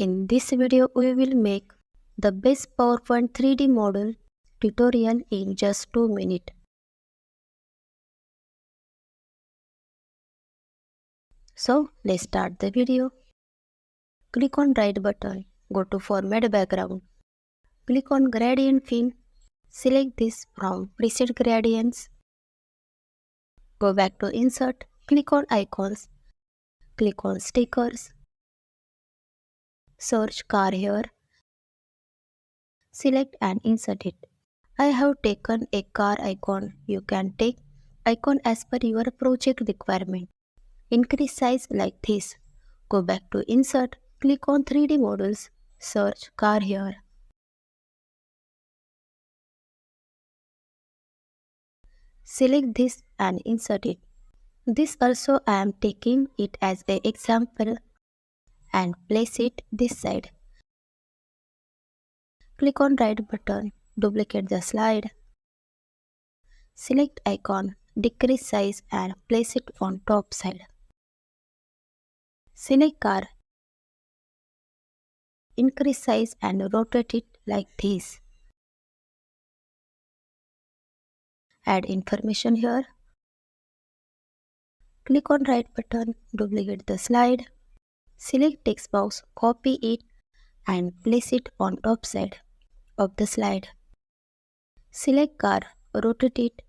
In this video, we will make the best PowerPoint 3D model tutorial in just 2 minutes. So, let's start the video. Click on right button, go to Format Background. Click on Gradient Fill. Select this from Preset Gradients. Go back to Insert. Click on Icons. Click on Stickers. Search car here. Select and insert it. I have taken a car icon. You can take icon as per your project requirement. Increase size like this. Go back to Insert. Click on 3D models. Search car here. Select this and insert it. This also I am taking it as an example and place it this side. Click on right button, duplicate the slide. Select icon, decrease size and place it on top side. Select car, increase size and rotate it like this. Add information here. Click on right button, duplicate the slide. Select text box, copy it and place it on top side of the slide. Select car, rotate it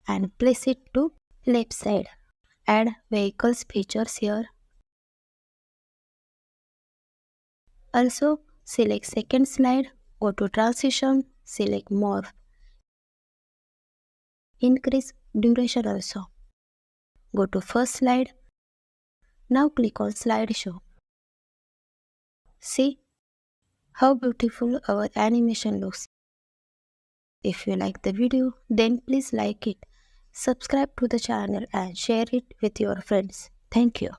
and place it to left side. Add vehicles features here. Also select second slide, go to transition, select morph. Increase duration also. Go to first slide. Now click on slideshow. See how beautiful our animation looks. If you like the video, then please like it, subscribe to the channel and share it with your friends. Thank you.